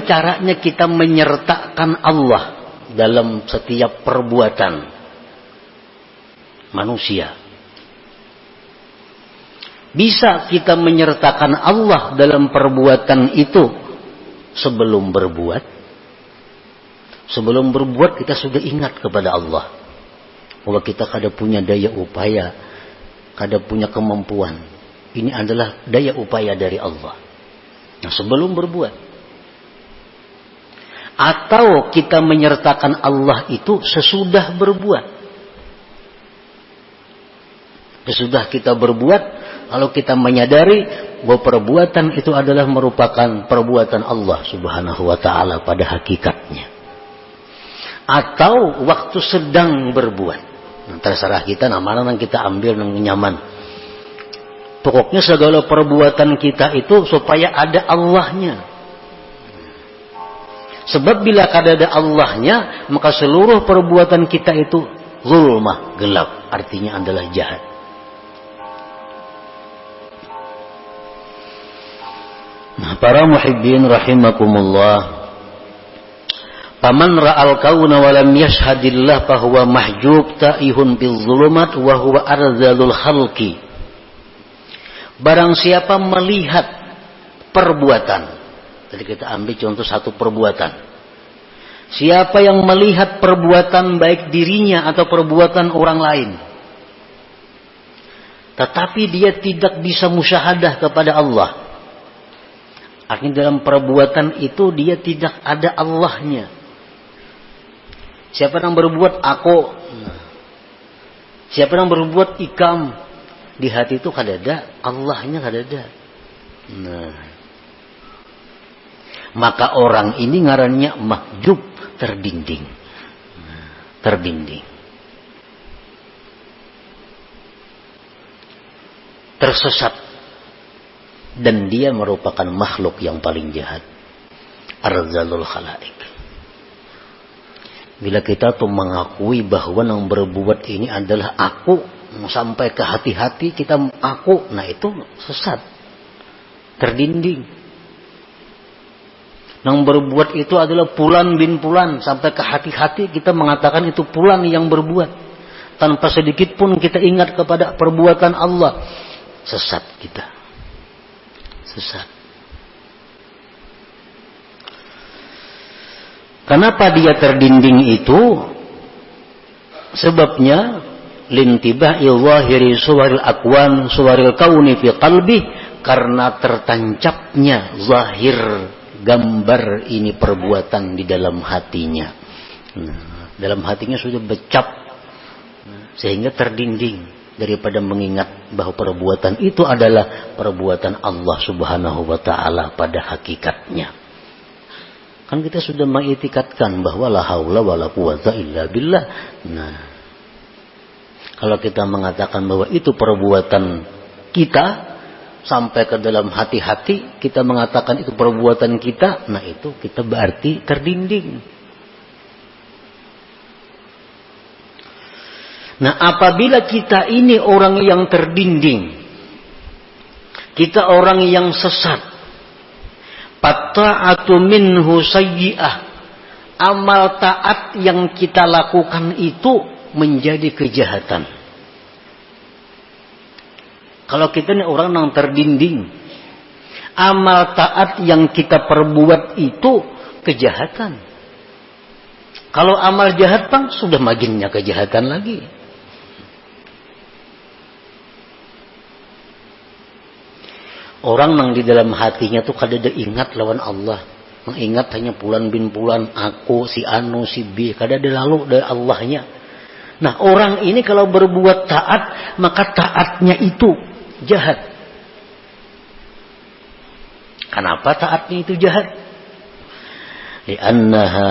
caranya kita menyertakan Allah dalam setiap perbuatan manusia? Bisa kita menyertakan Allah dalam perbuatan itu sebelum berbuat? Sebelum berbuat kita sudah ingat kepada Allah bahwa kita kada punya daya upaya, kada punya kemampuan. Ini adalah daya upaya dari Allah. Nah, sebelum berbuat. Atau kita menyertakan Allah itu sesudah berbuat. Sesudah kita berbuat, lalu kita menyadari bahwa perbuatan itu adalah merupakan perbuatan Allah Subhanahu wa ta'ala pada hakikatnya. Atau waktu sedang berbuat. Nah, terserah kita, mana yang kita ambil yang nyaman. Pokoknya segala perbuatan kita itu supaya ada Allahnya. Sebab bila kada ada Allahnya, maka seluruh perbuatan kita itu zulmah, gelap. Artinya adalah jahat. Nah, para muhibbin rahimakumullah, faman ra'al kauna wa lam yashhadillah fahuwa mahjub ta'ihun bil zulumat wa huwa arzalul khalqi. Barang siapa melihat perbuatan, jadi kita ambil contoh satu perbuatan. Siapa yang melihat perbuatan baik dirinya atau perbuatan orang lain, tetapi dia tidak bisa musyahadah kepada Allah, artinya dalam perbuatan itu dia tidak ada Allahnya. Siapa yang berbuat aku, siapa yang berbuat ikam, di hati itu kada ada Allahnya, kada ada. Nah, maka orang ini ngarannya mahjub, terdinding. Terdinding. Tersesat. Dan dia merupakan makhluk yang paling jahat. Arzalul khalaik. Bila kita tuh mengakui bahwa yang berbuat ini adalah aku, sampai ke hati-hati kita aku, nah itu sesat. Terdinding. Yang berbuat itu adalah Fulan bin Fulan. Sampai ke hati-hati kita mengatakan itu Fulan yang berbuat. Tanpa sedikit pun kita ingat kepada perbuatan Allah. Sesat kita. Sesat. Kenapa dia terdinding itu? Sebabnya lintibah ilwahiri suwaril akwan suwaril kauni fi qalbi, karena tertancapnya zahir gambar ini perbuatan di dalam hatinya. Nah, dalam hatinya sudah becap, sehingga terdinding daripada mengingat bahwa perbuatan itu adalah perbuatan Allah Subhanahu wa ta'ala pada hakikatnya. Kan kita sudah mengitikadkan bahwa la haula wala quwata illa billah. Nah, kalau kita mengatakan bahwa itu perbuatan kita, sampai ke dalam hati-hati kita mengatakan itu perbuatan kita, nah itu kita berarti terdinding. Nah, apabila kita ini orang yang terdinding, kita orang yang sesat, patta'atu minhu sayyi'ah, amal taat yang kita lakukan itu menjadi kejahatan. Kalau kita ini orang yang terdinding, amal taat yang kita perbuat itu kejahatan. Kalau amal jahat bang, sudah makinnya kejahatan lagi. Orang yang di dalam hatinya tuh kada ada ingat lawan Allah. Mengingat hanya Fulan bin Fulan, aku, si Anu, si B. Kada ada lalu dari Allahnya. Nah, orang ini kalau berbuat taat, maka taatnya itu jahat. Kenapa taatnya itu jahat? Li'annaha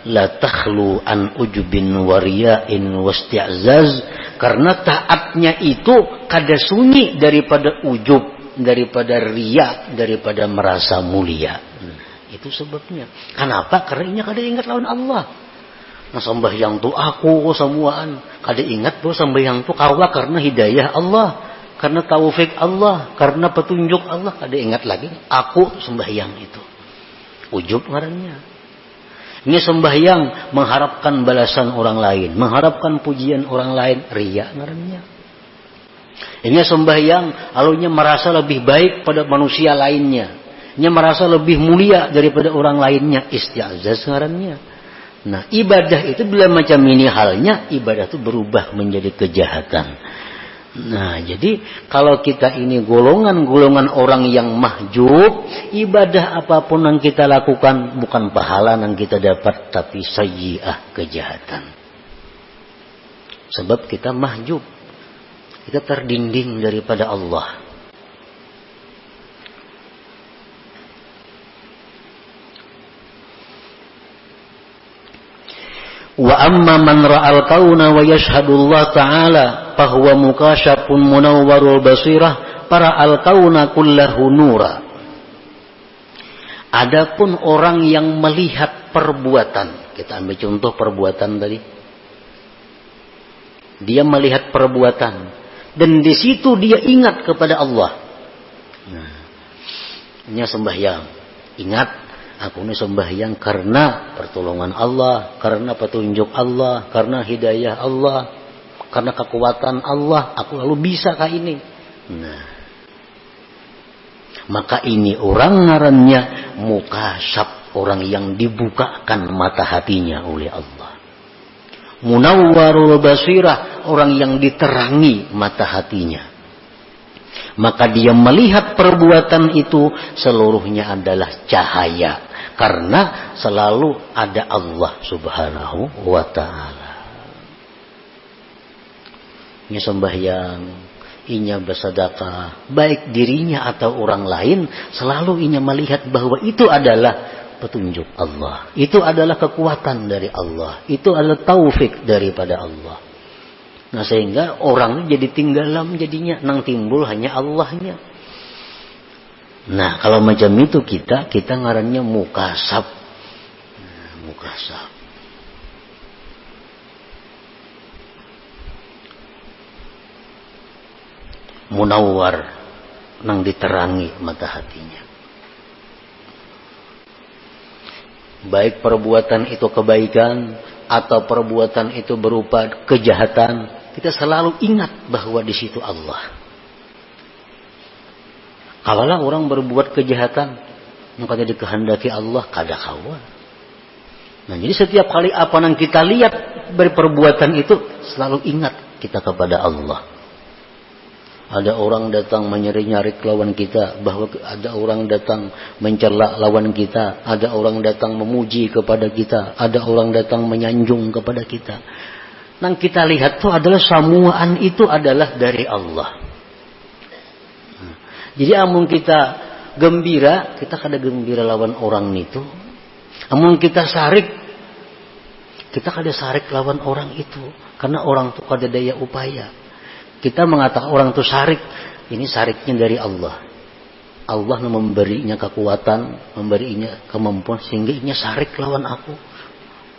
la takhlu an ujubin wa riya'in wasti'zaz. Karena taatnya itu kada sunyi daripada ujub, daripada riya, daripada merasa mulia. Itu sebabnya. Kenapa? Karena kada ingat lawan Allah. Nah, sembahyang tu aku semuaan. Kada ingat bahwa sembahyang tu kawa karena hidayah Allah, karena taufik Allah, karena petunjuk Allah. Kada ingat lagi aku sembahyang itu. ujub ngarannya. Ini sembahyang mengharapkan balasan orang lain, mengharapkan pujian orang lain, riya ngarannya. Ini sembahyang alunya merasa lebih baik pada manusia lainnya. Ini merasa lebih mulia daripada orang lainnya, isti'zaz ngarannya. Nah, ibadah itu bila macam ini halnya, ibadah itu berubah menjadi kejahatan. Nah, jadi kalau kita ini golongan-golongan orang yang mahjub, ibadah apapun yang kita lakukan bukan pahala yang kita dapat, tapi sayyi'ah, kejahatan. Sebab kita mahjub, kita terdinding daripada Allah. Wa amma man ra'al kauna wa yashhadullah ta'ala fahuwa mukashafun munawwarul basirah para al kauna kullahu nura. Adapun orang yang melihat perbuatan, kita ambil contoh perbuatan tadi. Dia melihat perbuatan dan di situ dia ingat kepada Allah. Nah, ini sembahyang. Ingat, aku ini sembahyang karena pertolongan Allah, karena petunjuk Allah, karena hidayah Allah, karena kekuatan Allah, aku lalu bisakah ini? Nah, maka ini orang ngarannya mukasyaf, orang yang dibukakan mata hatinya oleh Allah. Munawwarul basirah, orang yang diterangi mata hatinya. Maka dia melihat perbuatan itu seluruhnya adalah cahaya. Karena selalu ada Allah subhanahu wa ta'ala. Ini sembahyang, inya bersedekah, baik dirinya atau orang lain, selalu inya melihat bahwa itu adalah petunjuk Allah. Itu adalah kekuatan dari Allah. Itu adalah taufik daripada Allah. Nah, sehingga orang jadi tinggalam jadinya, nang timbul hanya Allahnya. Nah, kalau macam itu kita ngarannya mukasab. Nah, mukasab. Munawwar, nang diterangi mata hatinya. Baik perbuatan itu kebaikan atau perbuatan itu berupa kejahatan, kita selalu ingat bahwa di situ Allah. Kalau orang berbuat kejahatan, maka dia dikehendaki Allah kada kawa. Nah, jadi setiap kali apa yang kita lihat dari perbuatan itu, selalu ingat kita kepada Allah. Ada orang datang menyari-nyari lawan kita, bahwa ada orang datang mencela lawan kita, ada orang datang memuji kepada kita, ada orang datang menyanjung kepada kita. Yang kita lihat itu adalah samuaan itu adalah dari Allah. Jadi amun kita gembira, kita kada gembira lawan orang itu. Amun kita sarik, kita kada sarik lawan orang itu, karena orang itu kada daya upaya. Kita mengatakan orang itu sarik, ini sariknya dari Allah. Allah yang memberinya kekuatan, memberinya kemampuan sehingga inya sarik lawan aku.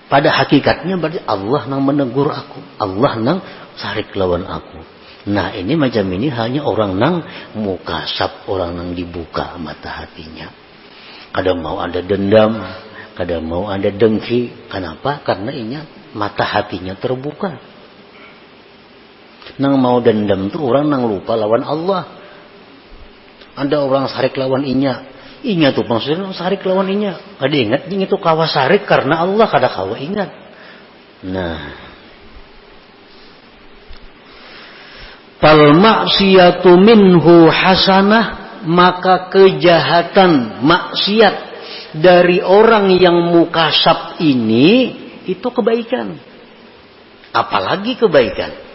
Pada hakikatnya berarti Allah yang menegur aku, Allah yang sarik lawan aku. Nah, ini macam ini hanya orang yang mukasab, orang yang dibuka mata hatinya. Kada mau ada dendam, kada mau ada dengki. Kenapa? Karena inya mata hatinya terbuka. Nang mau dendam tu orang nang lupa lawan Allah. Ada orang sarik lawan inya tuh maksudnya sarik lawan inya. Kada ingat ini tuh kawa sarik karena Allah, kada kawa ingat. Nah, fal maksiyatu minhu hasanah, maka kejahatan maksiat dari orang yang mukasab ini itu kebaikan. Apalagi kebaikan.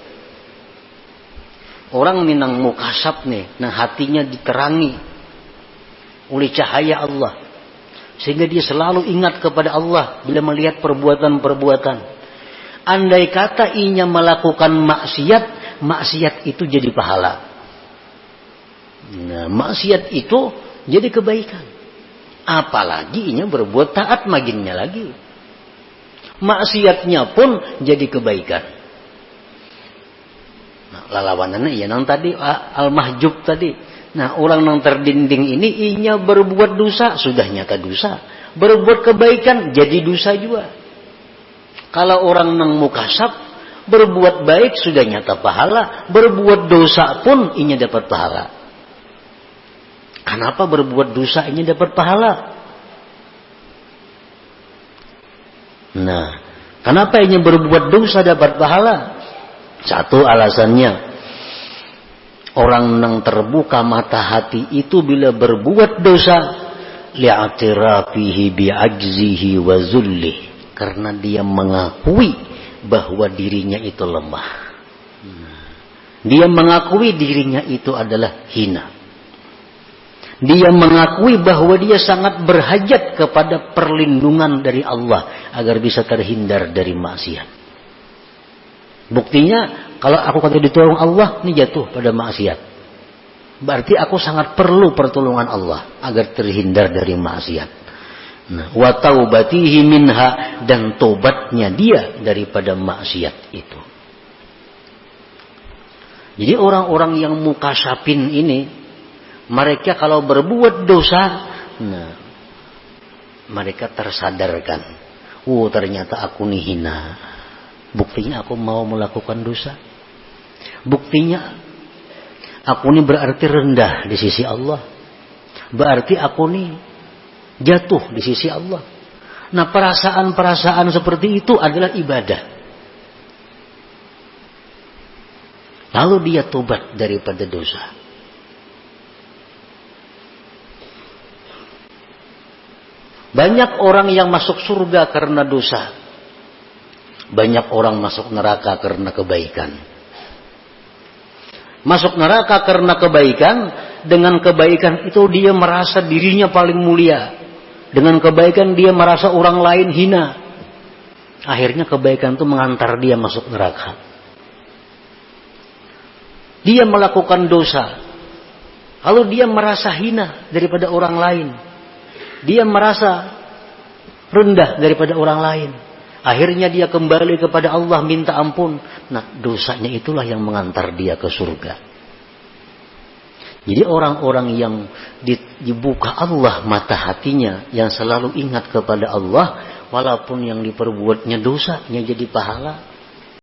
Orang minang mukasab nih, nah hatinya diterangi oleh cahaya Allah. Sehingga dia selalu ingat kepada Allah bila melihat perbuatan-perbuatan. Andai kata inya melakukan maksiat itu jadi pahala. Nah, maksiat itu jadi kebaikan. Apalagi inya berbuat taat maginnya lagi. Maksiatnya pun jadi kebaikan. Nah, lalawanannya ya nang tadi al-mahjub tadi. Nah, orang yang terdinding ini inya berbuat dosa, sudah nyata dosa. Berbuat kebaikan jadi dosa juga. Kalau orang nang mukasab, berbuat baik sudah nyata pahala, berbuat dosa pun ini dapat pahala. Kenapa berbuat dosa ini dapat pahala? Nah, kenapa ini berbuat dosa dapat pahala? Satu alasannya, orang yang terbuka mata hati itu bila berbuat dosa, li'atirafihi bi'ajzihi wa zullih, karena dia mengakui bahwa dirinya itu lemah. Dia mengakui dirinya itu adalah hina. Dia mengakui bahwa dia sangat berhajat kepada perlindungan dari Allah agar bisa terhindar dari maksiat. Buktinya, kalau aku kata ditolong Allah, ini jatuh pada maksiat. Berarti aku sangat perlu pertolongan Allah agar terhindar dari maksiat. Nah, wa taubatihi minha, dan tobatnya dia daripada maksiat itu. Jadi orang-orang yang mukasapin ini, mereka kalau berbuat dosa, nah, mereka tersadarkan, ternyata aku nih hina. Buktinya aku mau melakukan dosa. Buktinya aku nih berarti rendah di sisi Allah. Berarti aku nih jatuh di sisi Allah. Nah, perasaan-perasaan seperti itu adalah ibadah. Lalu dia tobat daripada dosa. Banyak orang yang masuk surga karena dosa. Banyak orang masuk neraka karena kebaikan. Masuk neraka karena kebaikan, dengan kebaikan itu dia merasa dirinya paling mulia. Dengan kebaikan dia merasa orang lain hina. Akhirnya kebaikan itu mengantar dia masuk neraka. Dia melakukan dosa, lalu dia merasa hina daripada orang lain. Dia merasa rendah daripada orang lain. Akhirnya dia kembali kepada Allah minta ampun. Nah, dosanya itulah yang mengantar dia ke surga. Jadi orang-orang yang dibuka Allah mata hatinya, yang selalu ingat kepada Allah, walaupun yang diperbuatnya dosanya jadi pahala,